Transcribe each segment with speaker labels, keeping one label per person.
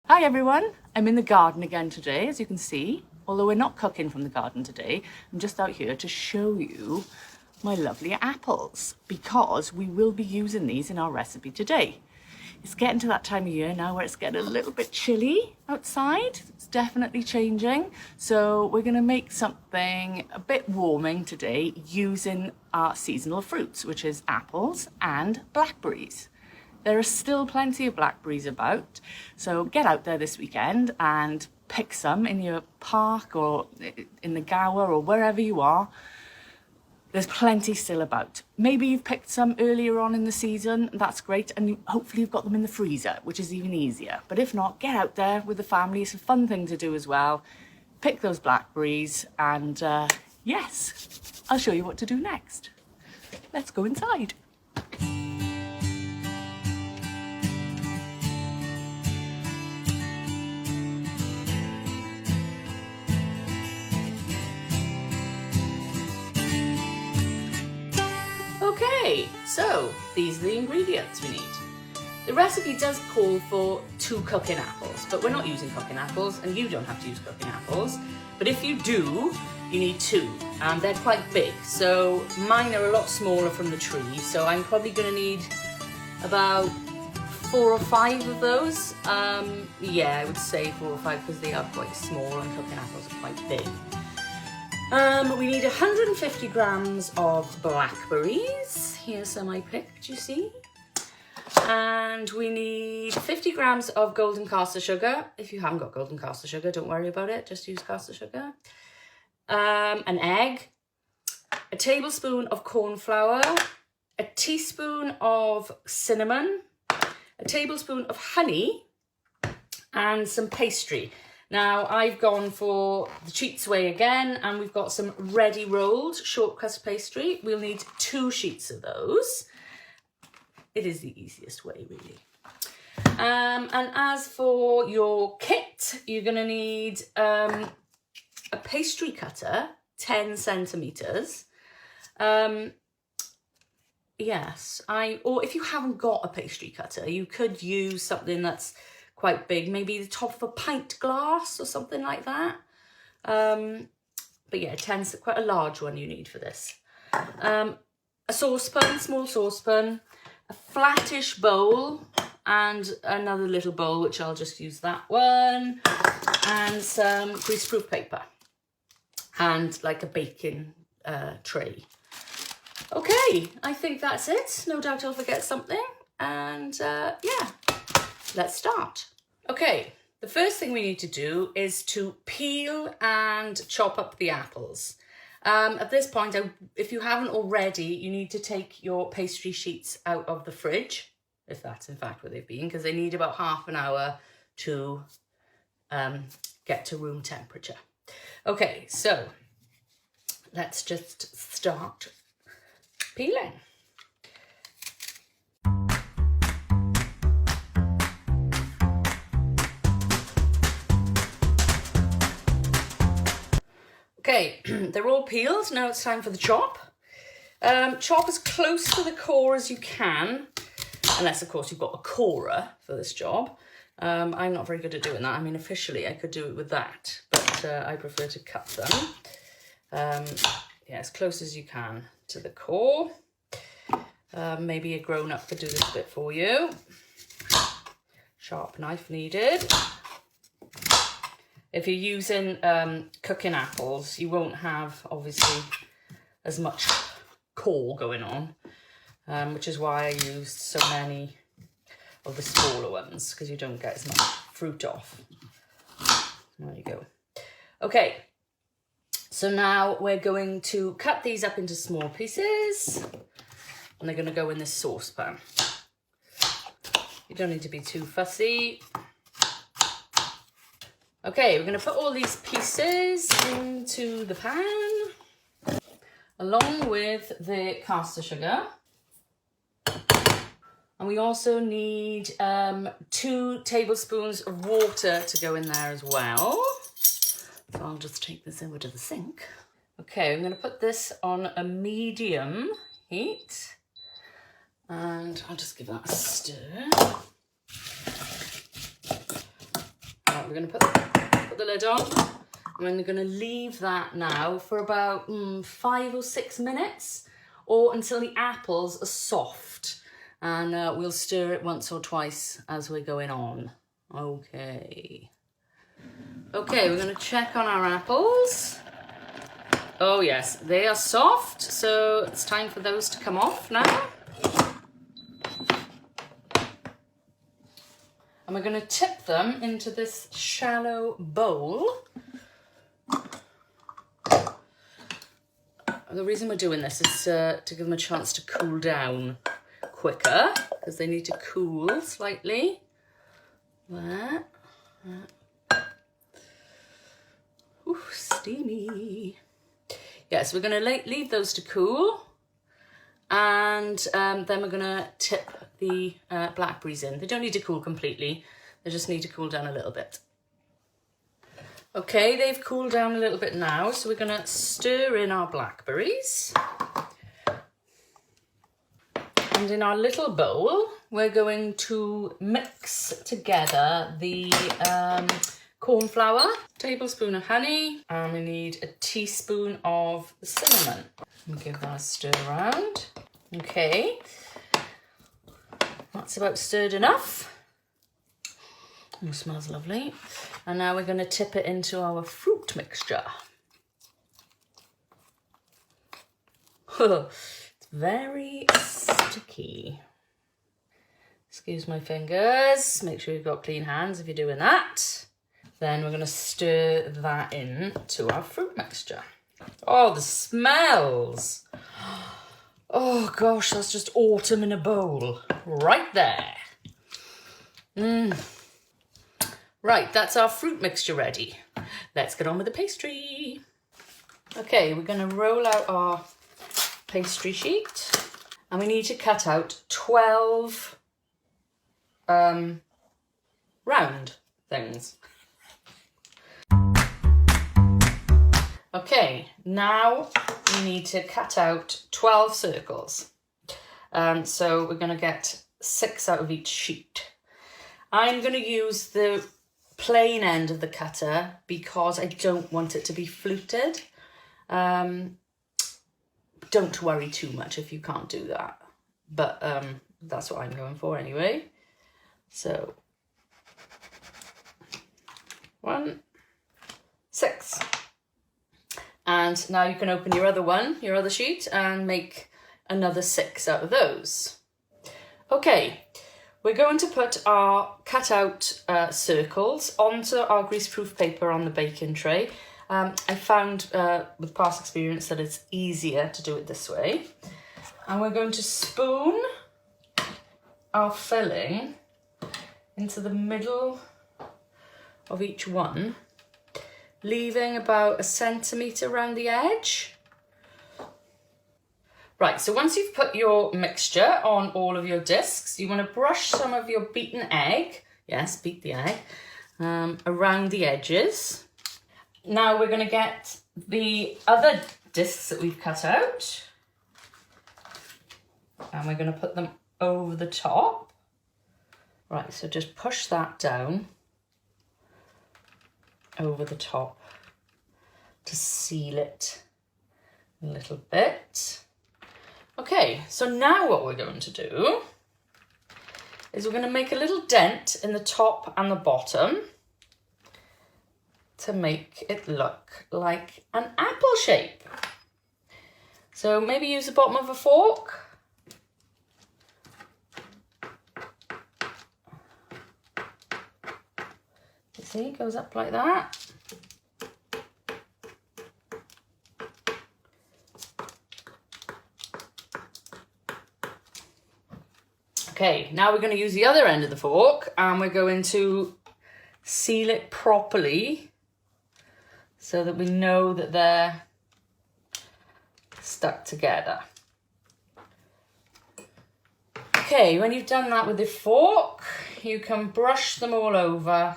Speaker 1: Hi everyone, I'm in the garden again today, as you can see. Although we're not cooking from the garden today, I'm just out here to show you my lovely apples because we will be using these in our recipe today. It's getting to that time of year now where it's getting a little bit chilly outside. It's definitely changing. So we're gonna make something a bit warming today using our seasonal fruits, which is apples and blackberries. There are still plenty of blackberries about, so get out there this weekend and pick some in your park or in the Gower or wherever you are. There's plenty still about. Maybe you've picked some earlier on in the season, that's great, and hopefully you've got them in the freezer, which is even easier. But if not, get out there with the family. It's a fun thing to do as well. Pick those blackberries and yes, I'll show you what to do next. Let's go inside. Okay, so these are the ingredients we need. The recipe does call for 2 cooking apples, but we're not using cooking apples and you don't have to use cooking apples. But if you do, you need 2 and they're quite big. So mine are a lot smaller from the tree. So I'm probably gonna need about 4 or 5 of those. Yeah, I would say 4 or 5 because they are quite small and cooking apples are quite big. We need 150 grams of blackberries. Here's some I picked, you see. And we need 50 grams of golden caster sugar. If you haven't got golden caster sugar, don't worry about it. Just use caster sugar. An egg, a tablespoon of corn flour, a teaspoon of cinnamon, a tablespoon of honey, and some pastry. Now I've gone for the cheats way again, and we've got some ready rolled short crust pastry. We'll need 2 sheets of those. It is the easiest way, really. And as for your kit, you're gonna need a pastry cutter, 10 centimeters. Yes, or if you haven't got a pastry cutter, you could use something that's quite big, maybe the top of a pint glass or something like that. But yeah, quite a large one you need for this. A saucepan, small saucepan, a flattish bowl, and another little bowl, which I'll just use that one, and some greaseproof paper, and like a baking tray. Okay, I think that's it. No doubt I'll forget something, and yeah. Let's start. Okay, the first thing we need to do is to peel and chop up the apples. At this point, if you haven't already, you need to take your pastry sheets out of the fridge, if that's in fact where they've been, because they need about half an hour to get to room temperature. Okay, so let's just start peeling. Okay, they're all peeled. Now it's time for the chop. Chop as close to the core as you can, unless of course you've got a corer for this job. I'm not very good at doing that. I mean, officially I could do it with that, but I prefer to cut them. Yeah, as close as you can to the core. Maybe a grown-up could do this bit for you. Sharp knife needed. If you're using cooking apples, you won't have, obviously, as much core going on, which is why I used so many of the smaller ones, because you don't get as much fruit off. There you go. Okay, so now we're going to cut these up into small pieces, and they're going to go in this saucepan. You don't need to be too fussy. Okay, we're going to put all these pieces into the pan, along with the caster sugar. And we also need 2 tablespoons of water to go in there as well. So I'll just take this over to the sink. Okay, I'm going to put this on a medium heat. And I'll just give that a stir. Right, we're going to put the lid on. And we're going to leave that now for about 5 or 6 minutes, or until the apples are soft. And we'll stir it once or twice as we're going on. Okay. Okay, we're going to check on our apples. Oh yes, they are soft, so it's time for those to come off now. And we're going to tip them into this shallow bowl. The reason we're doing this is to give them a chance to cool down quicker, because they need to cool slightly. There. Ooh, steamy. Yes, we're going to leave those to cool, and then we're going to tip the blackberries in. They don't need to cool completely, they just need to cool down a little bit. Okay, they've cooled down a little bit now, so we're going to stir in our blackberries. And in our little bowl, we're going to mix together the corn flour, a tablespoon of honey, and we need a teaspoon of cinnamon. And give that a stir around. Okay, that's about stirred enough. It smells lovely. And now we're going to tip it into our fruit mixture. It's very sticky. Excuse my fingers. Make sure you've got clean hands if you're doing that. Then we're going to stir that in to our fruit mixture. Oh, the smells. Oh gosh, that's just autumn in a bowl. Right there. Right, that's our fruit mixture ready. Let's get on with the pastry. Okay, we're going to roll out our pastry sheet, and we need to cut out 12 round things. Okay, now we need to cut out 12 circles. So we're going to get 6 out of each sheet. I'm going to use the plain end of the cutter because I don't want it to be fluted. Don't worry too much if you can't do that, but that's what I'm going for anyway. So 1, 6, and now you can open your other sheet, and make another 6 out of those. Okay, we're going to put our cut out circles onto our greaseproof paper on the baking tray. I found with past experience that it's easier to do it this way. And we're going to spoon our filling into the middle of each one, leaving about 1 centimetre around the edge. Right, so once you've put your mixture on all of your discs, you want to brush some of your beaten egg, yes, beat the egg, around the edges. Now we're going to get the other discs that we've cut out, and we're going to put them over the top. Right, so just push that down over the top to seal it a little bit. Okay, so now what we're going to do is we're going to make a little dent in the top and the bottom to make it look like an apple shape. So maybe use the bottom of a fork. You see, it goes up like that. Okay, now we're going to use the other end of the fork, and we're going to seal it properly so that we know that they're stuck together. Okay, when you've done that with the fork, you can brush them all over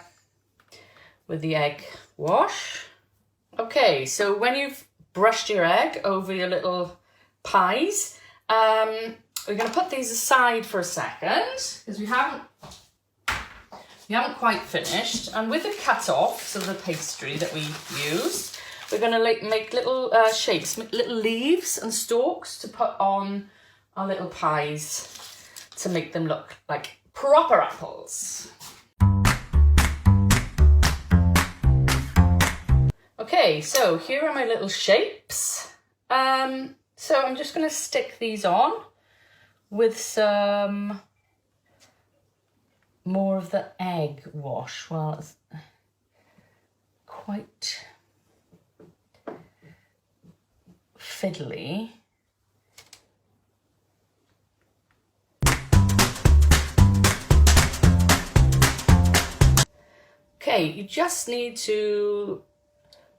Speaker 1: with the egg wash. Okay, so when you've brushed your egg over your little pies, we're going to put these aside for a second because we haven't You haven't quite finished. And with the cut-offs of the pastry that we use, we're going to make little shapes, little leaves and stalks to put on our little pies to make them look like proper apples. Okay, so here are my little shapes. So I'm just going to stick these on with some more of the egg wash. Well, it's quite fiddly. Okay, you just need to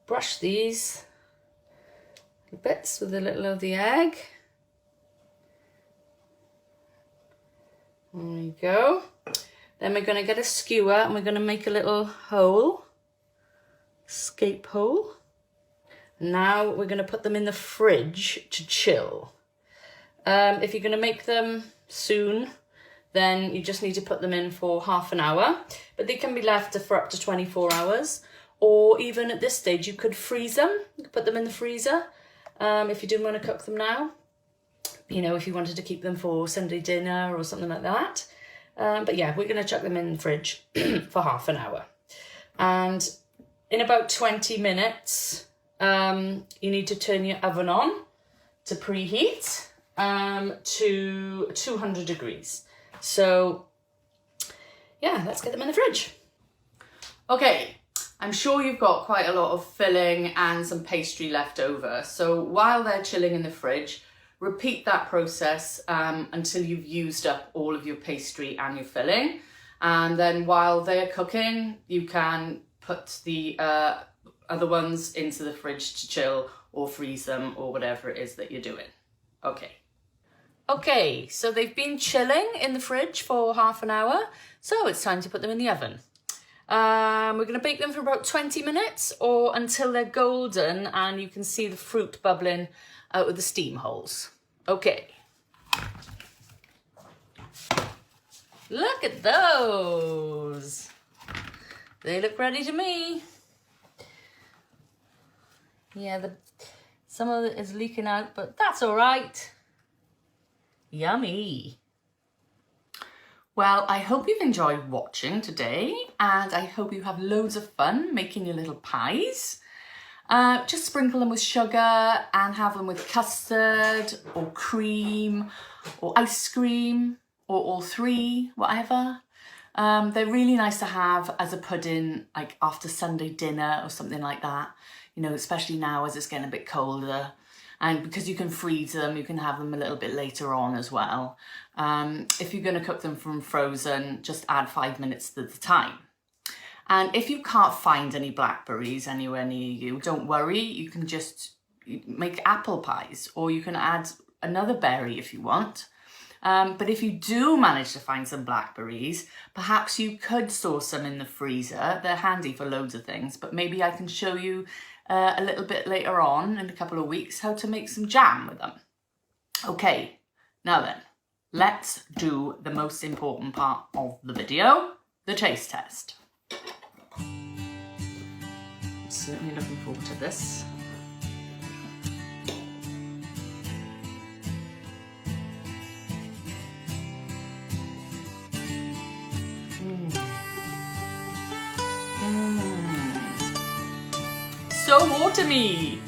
Speaker 1: brush these bits with a little of the egg. There we go. Then we're going to get a skewer and we're going to make a little hole, escape hole. Now we're going to put them in the fridge to chill. If you're going to make them soon, then you just need to put them in for half an hour, but they can be left for up to 24 hours. Or even at this stage, you could freeze them. You could put them in the freezer if you didn't want to cook them now. You know, if you wanted to keep them for Sunday dinner or something like that. But yeah, we're going to chuck them in the fridge for half an hour. And in about 20 minutes, you need to turn your oven on to preheat to 200 degrees. So yeah, let's get them in the fridge. Okay. I'm sure you've got quite a lot of filling and some pastry left over. So while they're chilling in the fridge, repeat that process until you've used up all of your pastry and your filling. And then while they're cooking, you can put the other ones into the fridge to chill or freeze them or whatever it is that you're doing. Okay. Okay, so they've been chilling in the fridge for half an hour. So it's time to put them in the oven. We're going to bake them for about 20 minutes or until they're golden and you can see the fruit bubbling out of the steam holes. Okay. Look at those. They look ready to me. Yeah, some of it is leaking out, but that's all right. Yummy. Well, I hope you've enjoyed watching today and I hope you have loads of fun making your little pies. Just sprinkle them with sugar and have them with custard or cream or ice cream or all three, whatever. They're really nice to have as a pudding, like after Sunday dinner or something like that. You know, especially now as it's getting a bit colder. And because you can freeze them, you can have them a little bit later on as well. If you're going to cook them from frozen, just add 5 minutes to the time. And if you can't find any blackberries anywhere near you, don't worry, you can just make apple pies or you can add another berry if you want. But if you do manage to find some blackberries, perhaps you could store some in the freezer. They're handy for loads of things, but maybe I can show you a little bit later on in a couple of weeks how to make some jam with them. Okay, now then, let's do the most important part of the video, the taste test. I'm certainly looking forward to this. So more to me.